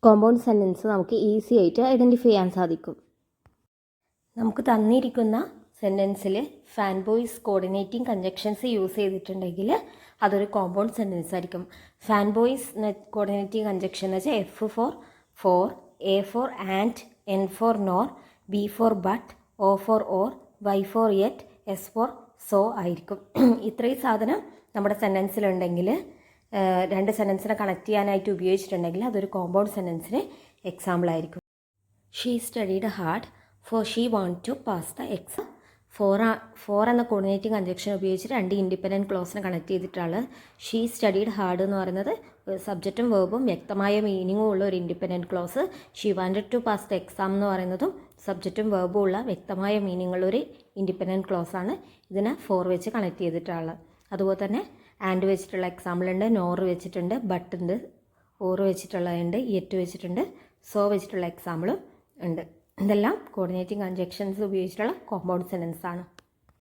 Compound sentence നമുക്ക് easy ആയിട്ട് identify ചെയ്യാൻ സാധിക്കും. നമുക്ക് തന്നിരിക്കുന്ന സെൻറ്റൻസിൽ FANBOYS coordinating conjunctions use ചെയ്തിട്ടുണ്ടെങ്കിൽ അതൊരു കോമ്പൗണ്ട് സെൻറ്റൻസ് ആയിരിക്കും. ഫാൻ ബോയ്സ് കോർഡിനേറ്റിംഗ് കൺജക്ഷൻ എന്ന് വെച്ചാൽ F for, A for and, N for nor, B for but, O for or, Y for yet, S for so ആയിരിക്കും. ഇത്രയും സാധനം നമ്മുടെ സെൻറ്റൻസിലുണ്ടെങ്കിൽ, രണ്ട് സെൻറ്റൻസിനെ കണക്ട് ചെയ്യാനായിട്ട് ഉപയോഗിച്ചിട്ടുണ്ടെങ്കിൽ അതൊരു കോമ്പൗണ്ട് സെൻറ്റൻസിന് എക്സാമ്പിൾ ആയിരിക്കും. She studied hard for she want to pass the exam. For എന്ന കോർഡിനേറ്റിംഗ് കൺജക്ഷൻ ഉപയോഗിച്ച് രണ്ട് ഇൻഡിപെൻഡൻറ്റ് ക്ലോസിനെ കണക്ട് ചെയ്തിട്ടുള്ളത്. ഷീ സ്റ്റഡീഡ് ഹാർഡ് എന്ന് പറയുന്നത് സബ്ജക്റ്റും വേർബും വ്യക്തമായ മീനിങ്ങും ഉള്ള ഒരു independent clause. She wanted to pass the exam എന്ന് പറയുന്നതും സബ്ജക്റ്റും വേർബും ഉള്ള വ്യക്തമായ മീനിങ് ഉള്ള ഒരു ഇൻഡിപെൻഡൻറ്റ് ക്ലോസ് ആണ്. ഇതിനെ ഫോർ വെച്ച് കണക്ട് ചെയ്തിട്ടുള്ളത്. അതുപോലെ തന്നെ ആൻഡ് വെച്ചിട്ടുള്ള എക്സാമ്പിൾ ഉണ്ട്, നോർ വെച്ചിട്ടുണ്ട്, ബട്ട് ഉണ്ട്, ഓർ വെച്ചിട്ടുള്ളതുണ്ട്, യെറ്റ് വെച്ചിട്ടുണ്ട്, സോ വെച്ചിട്ടുള്ള എക്സാമ്പിളും ഉണ്ട്. ഇതെല്ലാം കോർഡിനേറ്റിംഗ് കൺജക്ഷൻസ് ഉപയോഗിച്ചിട്ടുള്ള കോമ്പൗണ്ട് സെൻറ്റൻസ് ആണ്.